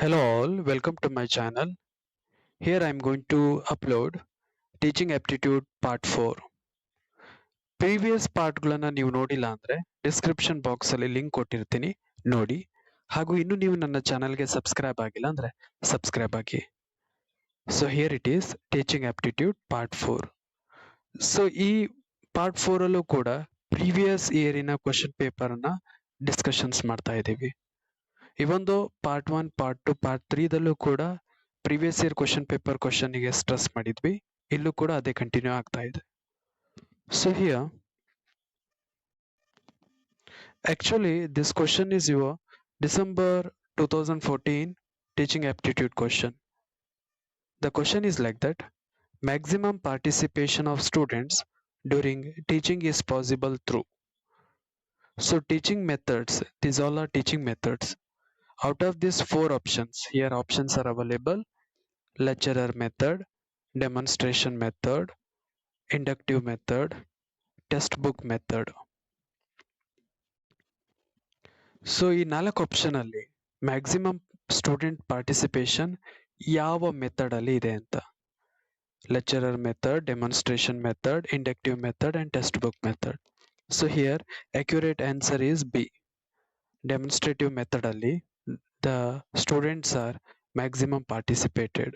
Hello all, welcome to my channel. Here I am going to upload Teaching Aptitude Part 4. Previous ಪಾರ್ಟ್ಗಳನ್ನು ನೀವು ನೋಡಿಲ್ಲ ಅಂದರೆ description ಬಾಕ್ಸಲ್ಲಿ link ಕೊಟ್ಟಿರ್ತೀನಿ ನೋಡಿ. ಹಾಗೂ ಇನ್ನು ನೀವು ನನ್ನ ಚಾನಲ್ಗೆ ಸಬ್ಸ್ಕ್ರೈಬ್ ಆಗಿಲ್ಲ ಅಂದರೆ ಸಬ್ಸ್ಕ್ರೈಬ್ ಆಗಿ. So here it is teaching aptitude part 4. So ಈ ಪಾರ್ಟ್ 4 ಅಲ್ಲೂ ಕೂಡ ಪ್ರೀವಿಯಸ್ ಇಯರಿನ ಕ್ವಶನ್ ಪೇಪರ್ನ ಡಿಸ್ಕಷನ್ಸ್ ಮಾಡ್ತಾ ಇದ್ದೀವಿ. ಇವೊಂದು ಪಾರ್ಟ್ 1, ಪಾರ್ಟ್ 2, ಪಾರ್ಟ್ 3 ದಲ್ಲೂ ಕೂಡ ಪ್ರೀವಿಯಸ್ ಇಯರ್ ಕ್ವಶನ್ ಪೇಪರ್ ಕ್ವಶನ್ಗೆ ಸ್ಟ್ರೆಸ್ ಮಾಡಿದ್ವಿ. ಇಲ್ಲೂ ಕೂಡ ಅದೇ ಕಂಟಿನ್ಯೂ ಆಗ್ತಾ ಇದೆ. So here actually this question is your December 2014 teaching aptitude question. The question is like that: maximum participation of students during teaching is possible through. So teaching methods, these all are teaching methods. Out of these 4 options, here options are available: lecturer method, demonstration method, inductive method, textbook method. So ಈ 4 option ಅಲ್ಲಿ maximum student participation ಯಾವ method ಅಲ್ಲಿ ಇದೆ ಅಂತ. Lecturer method, demonstration method, inductive method and textbook method. So here accurate answer is B. Demonstrative method ಅಲ್ಲಿ the students are maximum participated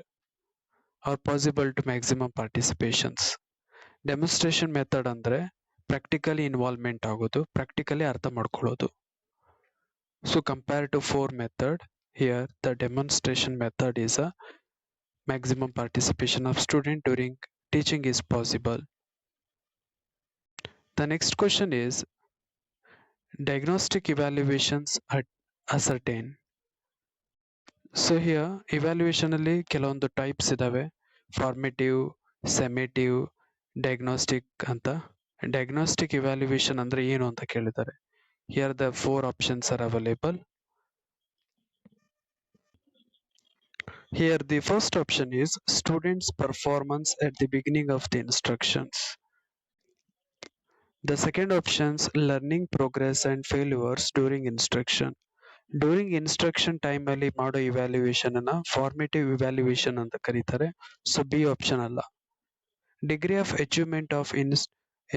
are possible to maximum participations. Demonstration method ಅಂದ್ರೆ practically involvement ಆಗೋದು, practically ಅರ್ಥ ಮಾಡ್ಕೊಳ್ಳೋದು. So compared to 4 method, here the demonstration method is a maximum participation of student during teaching is possible. The next question is diagnostic evaluations at ascertain. So here evaluation ಅಲ್ಲಿ ಕೆಲವೊಂದು types ಇದಾವೆ: formative, ಸೆಮೇಟಿವ್, diagnostic ಅಂತ. Diagnostic evaluation ಅಂದ್ರೆ ಏನು ಅಂತ ಕೇಳಿದ್ದಾರೆ. Here the 4 options are available. Here the first option is students' performance at the beginning of the instructions. The second options learning progress and failures during instruction. During instruction time ಅಲ್ಲಿ ಮಾಡೋ evaluation ಅನ್ನ formative evaluation ಅಂತ ಕರೀತಾರೆ. So B option ಅಲ್ಲ. Degree of achievement of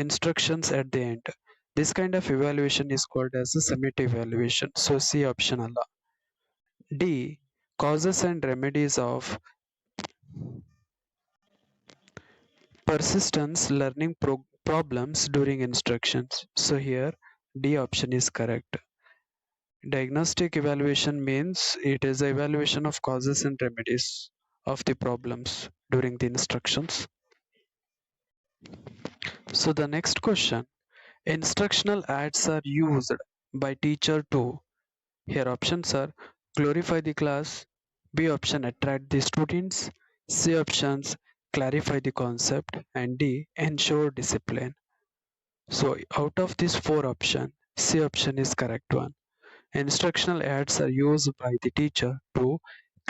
instructions at the end. This kind of evaluation is called as a summative evaluation. So C option ಅಲ್ಲ. D causes and remedies of persistence learning problems during instructions. So here D option is correct. Diagnostic evaluation means it is the evaluation of causes and remedies of the problems during the instructions. So the next question: instructional aids are used by teacher to. Here options are glorify the class, B option attract the students, C options clarify the concept, and D ensure discipline. So out of these 4 options, C option is correct one. Instructional aids are used by the teacher to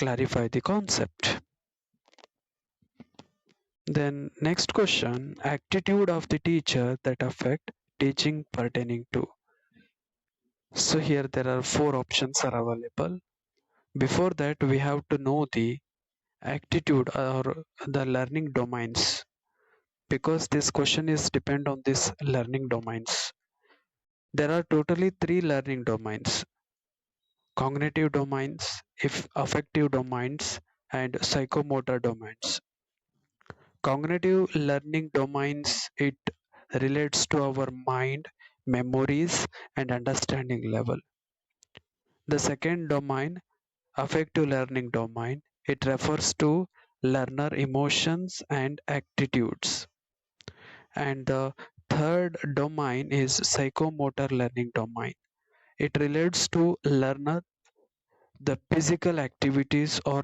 clarify the concept. Then next question: attitude of the teacher that affect teaching pertaining to. So here there are 4 options are available. Before that we have to know the attitude or the learning domains, because this question is depend on this learning domains. There are totally 3 learning domains: cognitive domains, affective domains, and psychomotor domains. Cognitive learning domains, it relates to our mind, memories, and understanding level. The second domain, affective learning domain, it refers to learner emotions and attitudes. And the third domain is psychomotor learning domain. It relates to learner, the physical activities or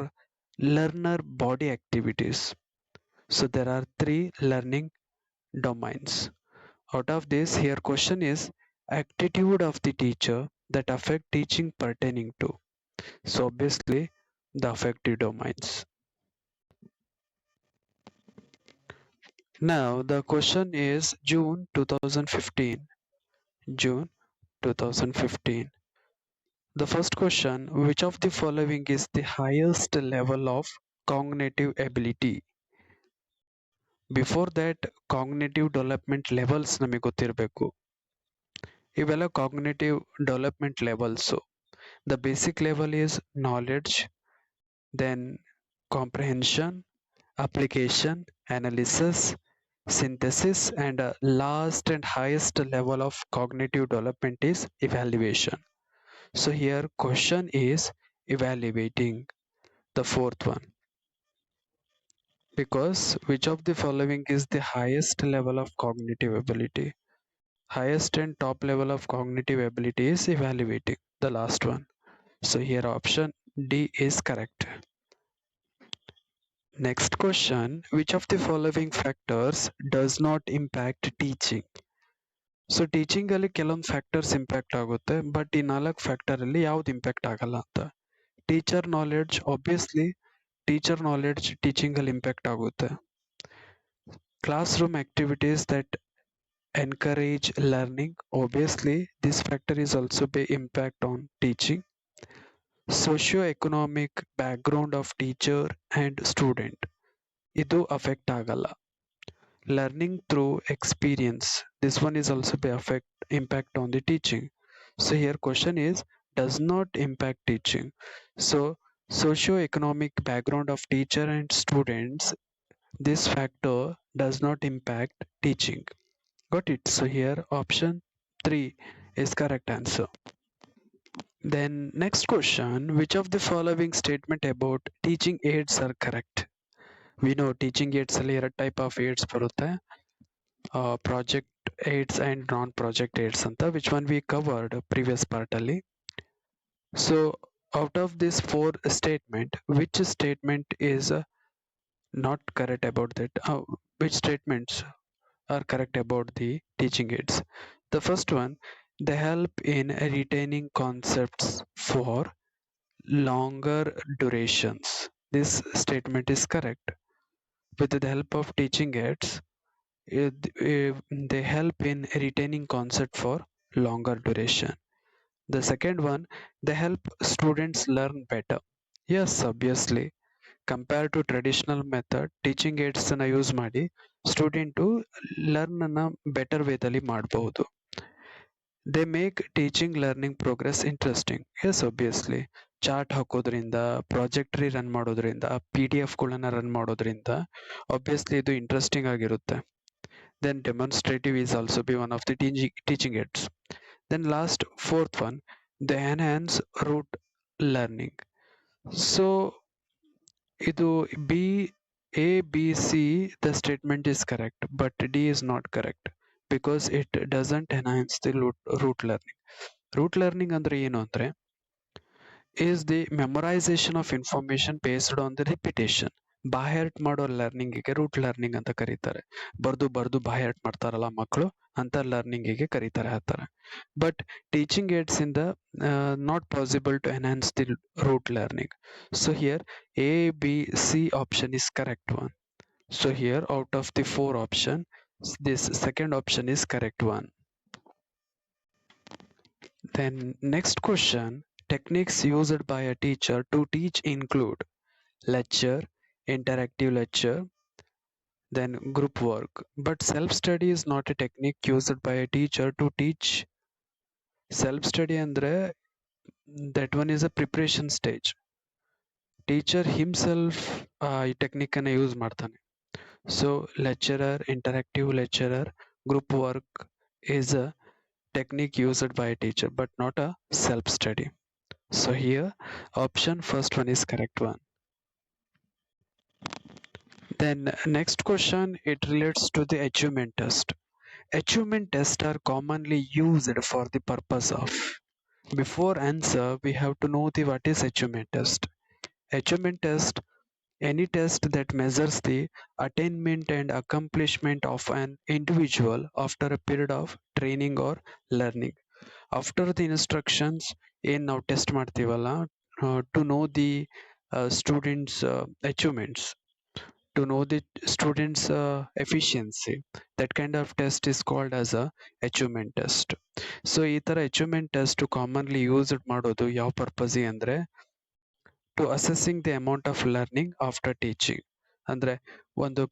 learner body activities. So there are 3 learning domains. Out of this, here question is attitude of the teacher that affect teaching pertaining to. So obviously the affective domains. Now the question is June 2015. June 2015. The first question, which of the following is the highest level of cognitive ability? Before that, cognitive development levels ನಮಗೆ ಗೊತ್ತಿರಬೇಕು. ಇವೆಲ್ಲ cognitive development levels. The basic level is knowledge, then comprehension, application, analysis, synthesis, and last and highest level of cognitive development is evaluation. So here question is evaluating the fourth one, because which of the following is the highest level of cognitive ability? Highest and top level of cognitive ability is evaluating, the last one. So here option D is correct. Next question, which of the following factors does not impact teaching? So teaching ಅಲ್ಲಿ ಕೆಲವೊಂದು factors impact ಆಗುತ್ತೆ, but ಈ 4 factor ಅಲ್ಲಿ ಯಾವ್ದು impact ಆಗಲ್ಲ ಅಂತ. Teacher knowledge, obviously teacher knowledge teaching ಅಲ್ಲಿ impact ಆಗುತ್ತೆ. Class room activities that encourage learning, obviously this factor is also be impact on teaching. Socio-economic background of teacher and student, ಇದು affect ಆಗಲ್ಲ. Learning through experience, this one is also be affect impact on the teaching. So here question is does not impact teaching. So socio-economic background of teacher and students, this factor does not impact teaching. Got it? So here option 3 is correct answer. Then next question, which of the following statement about teaching aids are correct? We know teaching aids ಅಲ್ಲಿ ಎರಡು type of aids ಬರುತ್ತೆ, project aids and non-project aids ಅಂತ, which one we covered previous part ಅಲ್ಲಿ. So out of this 4 statement, which statement is not correct about that? Which statements are correct about the teaching aids? The first one, they help in retaining concepts for longer durations. This statement is correct. With the help of teaching aids, they help in retaining concept for longer duration. The second one, they help students learn better. Yes, obviously. Compared to traditional method, teaching aids ಅನ್ನ use ಮಾಡಿ student learn ಅನ್ನ better ವೇದಲ್ಲಿ ಮಾಡಬಹುದು. They make teaching learning progress interesting. Yes, obviously chart ಹಾಕೋದ್ರಿಂದ, projector run ಮಾಡೋದ್ರಿಂದ, PDF ಗಳನ್ನ run ಮಾಡೋದ್ರಿಂದ obviously ಇದು ಇಂಟ್ರೆಸ್ಟಿಂಗ್ ಆಗಿರುತ್ತೆ. Then demonstrative is also be one of the teaching aids. Then last fourth one, they enhance rote learning. So ಇದು A B C, the statement is correct, but D is not correct because it doesn't enhance the rote learning. Rote learning ಅಂದ್ರೆ ಏನು ಅಂದ್ರೆ is the memorization of information based on the repetition. ಬಾಯರ್ಟ್ ಮಾಡೋ ಲರ್ನಿಂಗಿಗೆ root learning ಅಂತ ಕರೀತಾರೆ. ಬರ್ದು ಬಾಯರ್ಟ್ ಮಾಡ್ತಾರಲ್ಲ ಮಕ್ಕಳು, ಅಂತ ಲರ್ನಿಂಗಿಗೆ ಕರೀತಾರೆ ಆ ಥರ. ಬಟ್ ಟೀಚಿಂಗ್ ಏಡ್ಸ್ ಇಂದ not possible to enhance the rote learning. So here A B C option is correct one. So here out of the 4 option, this second option is correct one. Then next question, techniques used by a teacher to teach include lecture, interactive lecture, then group work. But self-study is not a technique used by a teacher to teach. Self-study andre that one is a preparation stage. Teacher himself ಈ technique ಅನ್ನ use ಮಾಡ್ತಾನೆ. So lecturer, interactive lecturer, group work is a technique used by a teacher but not a self-study. So here option first one is correct one. Then next question, it relates to the achievement test. Achievement tests are commonly used for the purpose of. Before answer, we have to know the what is achievement test. Achievement test, any test that measures the attainment and accomplishment of an individual after a period of training or learning. After the instructions ಏನ್ ನಾವು test ಮಾಡ್ತೀವಲ್ಲ, to know the students' achievements, to know the students' efficiency. That kind of test is called as a achievement test. So ಈ ತರ achievement test commonly used ಮಾಡೋದು ಯಾವ ಪರ್ಪಸ್ಗೆ ಅಂದ್ರೆ to assessing the amount of learning after teaching. ಅಂದ್ರೆ ಒಂದು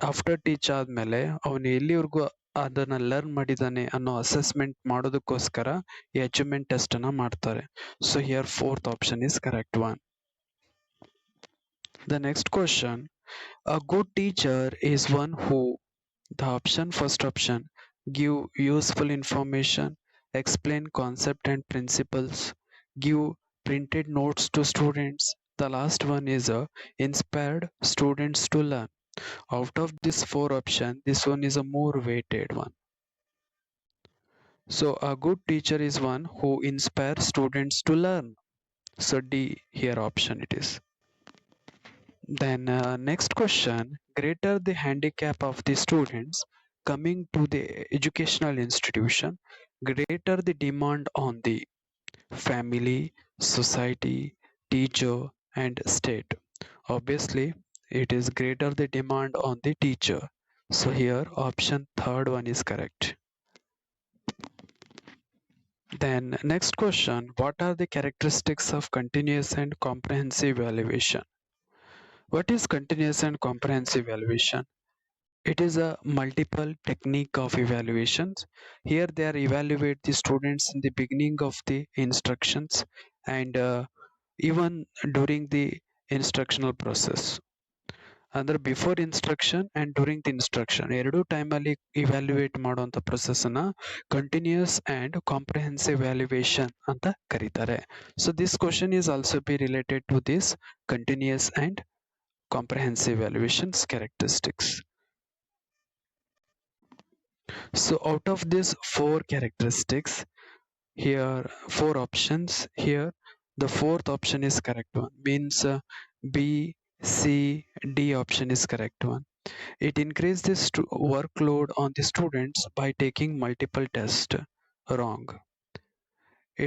after teach ಆದ್ಮೇಲೆ ಅವನು ಎಲ್ಲಿವರೆಗೂ ಅದನ್ನ ಲರ್ನ್ ಮಾಡಿದಾನೆ ಅನ್ನೋ ಅಸೆಸ್ಮೆಂಟ್ ಮಾಡೋದಕ್ಕೋಸ್ಕರ ಈ ಅಚೀವ್ಮೆಂಟ್ ಟೆಸ್ಟ್ ಅನ್ನ ಮಾಡ್ತಾರೆ. So here fourth option is correct one. The next question, a good teacher is one who, first option, give useful information, explain concept and principles, give printed notes to students. The last one is inspired students to learn. Out of these four options, this one is a more weighted one. So a good teacher is one who inspires students to learn. So D here option it is. Then next question, greater the handicap of the students coming to the educational institution, greater the demand on the family, society, teacher and state. Obviously, it is greater the demand on the teacher. So here option third one is correct. Then next question, what are the characteristics of continuous and comprehensive evaluation? What is continuous and comprehensive evaluation? It is a multiple technique of evaluations. Here they are evaluate the students in the beginning of the instructions and even during the instructional process. ಅಂದ್ರೆ before instruction and during the instruction ಎರಡೂ ಟೈಮಲ್ಲಿ evaluate ಮಾಡುವಂಥ ಪ್ರೊಸೆಸ್ನ continuous and comprehensive valuation ಅಂತ ಕರೀತಾರೆ. So this question is also be related to this continuous and comprehensive evaluations characteristics. So out of these four characteristics, here four options, here the fourth option is correct one, means B, C, D option is correct one. It increases workload on the students by taking multiple tests. Wrong.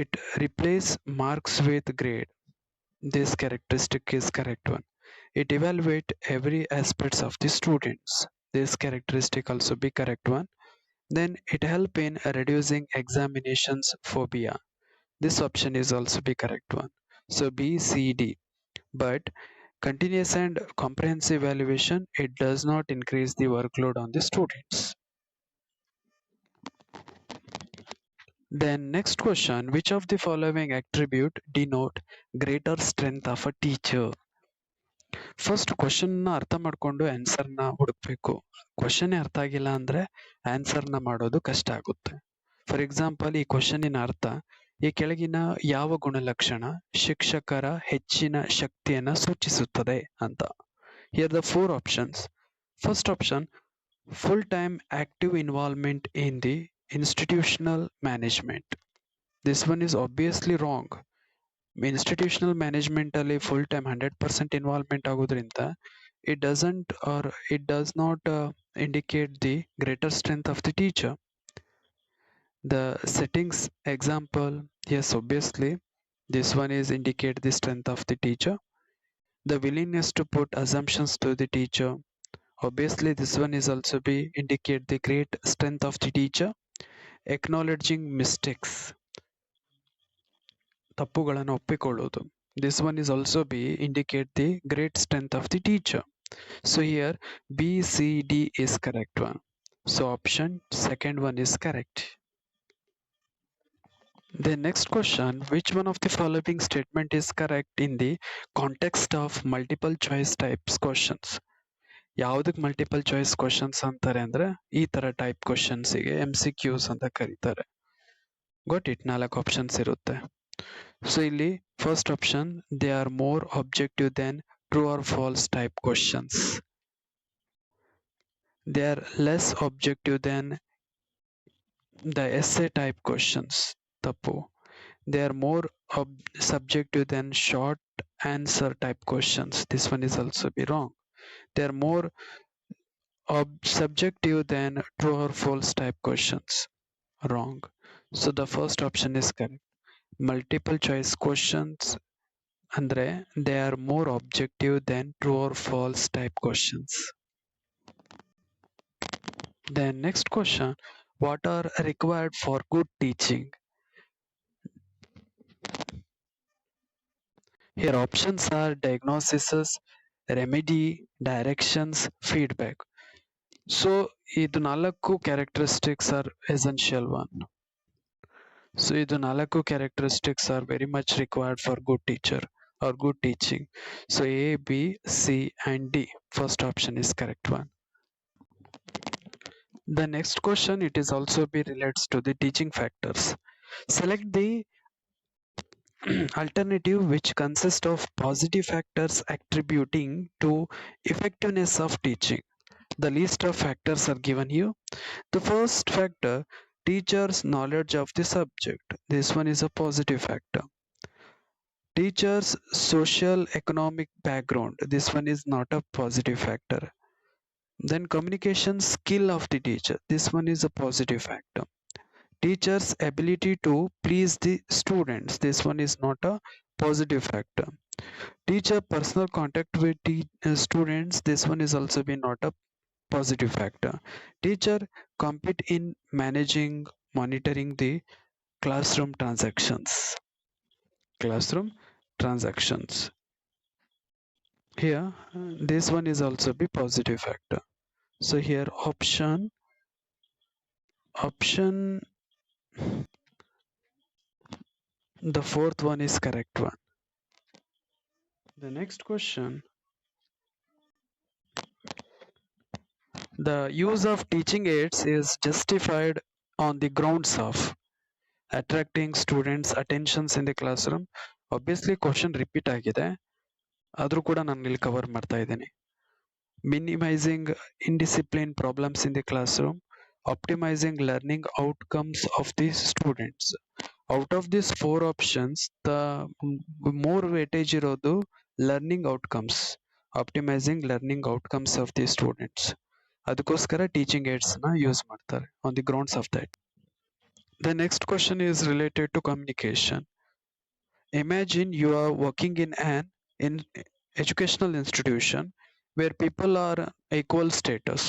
It replaces marks with grade. This characteristic is correct one. It evaluates every aspects of the students. This characteristic also be correct one. Then it help in reducing examinations phobia. This option is also be correct one. So B, C, D. But continuous and comprehensive evaluation, it does not increase the workload on the students. Then next question, which of the following attribute denote greater strength of a teacher? First ಕ್ವಶನ್ನ ಅರ್ಥ ಮಾಡ್ಕೊಂಡು ಆನ್ಸರ್ನ ಹುಡುಕ್ಬೇಕು. Question ಅರ್ಥ ಆಗಿಲ್ಲ ಅಂದ್ರೆ ಆನ್ಸರ್ನ ಮಾಡೋದು ಕಷ್ಟ ಆಗುತ್ತೆ. ಫಾರ್ ಎಕ್ಸಾಂಪಲ್, ಈ ಕ್ವಶನ್ನಿನ ಅರ್ಥ, ಈ ಕೆಳಗಿನ ಯಾವ ಗುಣಲಕ್ಷಣ ಶಿಕ್ಷಕರ ಹೆಚ್ಚಿನ ಶಕ್ತಿಯನ್ನ ಸೂಚಿಸುತ್ತದೆ ಅಂತ. Here the four options. First option, full time active involvement in the institutional management. This one is obviously wrong. Institutional management ಅಲ್ಲಿ ಫುಲ್ ಟೈಮ್ 100% ಇನ್ವಾಲ್ವ್ಮೆಂಟ್ ಆಗೋದ್ರಿಂದ it doesn't or it does not indicate the greater strength of the teacher. The settings example, yes, obviously this one is indicate the strength of the teacher. The willingness to put assumptions to the teacher, obviously this one is also be indicate the great strength of the teacher. Acknowledging mistakes, ತಪ್ಪುಗಳನ್ನು ಒಪ್ಪಿಕೊಳ್ಳುವುದು, this one is also be indicate the great strength of the teacher. So here B, C, D is correct one. So option second one is correct. The next question, which one of the following statement is correct in the context of multiple choice types questions? ಯಾವುದಕ್ಕೆ multiple choice questions ಅಂತಾರೆ ಅಂದ್ರೆ ಈ ತರ type ಕ್ವಶನ್ಸಿಗೆ MCQs ಅಂತ ಕರೀತಾರೆ. got it? 4 options ಇರುತ್ತೆ. So ಇಲ್ಲಿ first option, they are more objective than true or false type questions. They are less objective than the essay type questions. ತಪ್ಪು. They are more subjective than short answer type questions. This one is also be wrong. They are more subjective than true or false type questions. Wrong. So the first option is correct. Multiple choice questions ಅಂದ್ರೆ they are more objective than true or false type questions. Then next question, what are required for good teaching? Here options are diagnosis, remedy, directions, feedback. So ಇದು ನಾಲ್ಕು characteristics are essential one. So ಇದು ನಾಲ್ಕು characteristics are very much required for good teacher or good teaching. So A, B, C and D. First option is correct one. The next question, it is also be relates to the teaching factors. Select the alternative which consists of positive factors attributing to effectiveness of teaching. The list of factors are given here. The first factor, teacher's knowledge of the subject. This one is a positive factor. Teacher's social economic background. This one is not a positive factor. Then communication skill of the teacher. This one is a positive factor. Teacher's ability to please the students. This one is not a positive factor. Teacher personal contact with students. This one is also be not a positive factor. Teacher compete in managing, monitoring the classroom transactions. Classroom transactions. Here, this one is also be positive factor. So here option, the fourth one is correct one. The next question, the use of teaching aids is justified on the grounds of attracting students' attentions in the classroom. Obviously question repeat ಆಗಿದೆ, ಆದ್ರೂ ಕೂಡ ನಾನು ಇಲ್ಲಿ cover ಮಾಡ್ತಾ ಇದ್ದೀನಿ. Minimizing indiscipline problems in the classroom, optimizing learning outcomes of the students. Out of these four options, the more weightage ಇರೋದು learning outcomes, optimizing learning outcomes of the students. ಅದಕ್ಕೋಸ್ಕರ teaching AIDS ನ use ಮಾಡ್ತಾರೆ on the grounds of that. The next question is related to communication. Imagine you are working in an educational institution where people are equal status.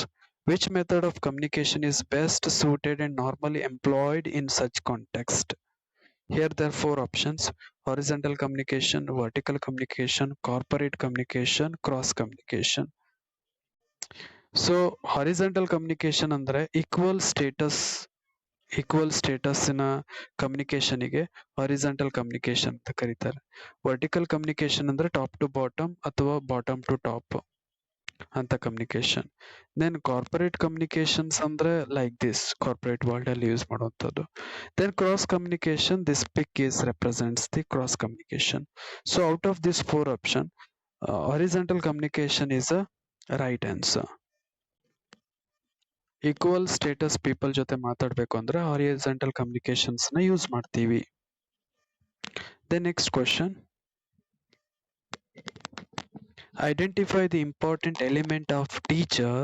Which method of communication is best suited and normally employed in such context? Here there are four options: horizontal communication, vertical communication, corporate communication, cross communication. So horizontal communication ಅಂದ್ರೆ equal ಸ್ಟೇಟಸ್ನ ಕಮ್ಯುನಿಕೇಶನ್ಗೆ horizontal communication ಅಂತ ಕರೀತಾರೆ. Vertical communication ಅಂದ್ರೆ top to bottom ಅಥವಾ bottom to top ಅಂತ communication. Then corporate communications ಅಂದ್ರೆ like this, corporate world ಅಲ್ಲಿ ಯೂಸ್ ಮಾಡುವಂಥದ್ದು. Then cross communication, this pic is represents the cross communication. So out of this four option, horizontal communication is a right answer. Equal status people ಜೊತೆ ಮಾತಾಡಬೇಕು ಅಂದ್ರೆ horizontal communications ನ use ಮಾಡ್ತೀವಿ. The next question, identify the important element of teacher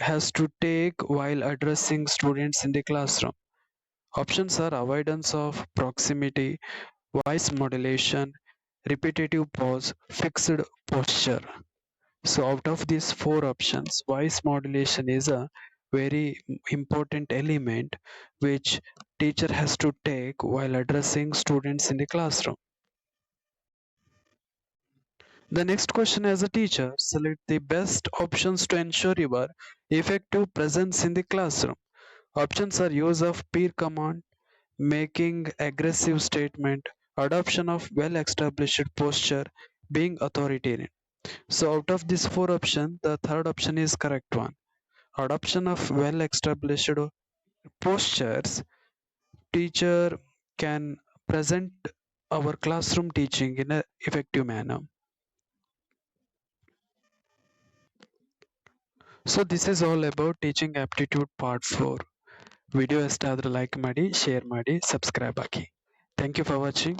has to take while addressing students in the classroom. Options are avoidance of proximity, voice modulation, repetitive pause, fixed posture. So out of these four options, voice modulation is a very important element which teacher has to take while addressing students in the classroom. The next question, as a teacher, select the best options to ensure your effective presence in the classroom. Options are use of peer command, making aggressive statement, adoption of well-established posture, being authoritarian. So out of these four options, the third option is correct one. Adoption of well-established postures, teacher can present our classroom teaching in an effective manner. So this is all about teaching aptitude part 4. Video ಇಷ್ಟ ಆದ್ರೆ like ಮಾಡಿ, share ಮಾಡಿ, subscribe ಆಗಿ. Thank you for watching.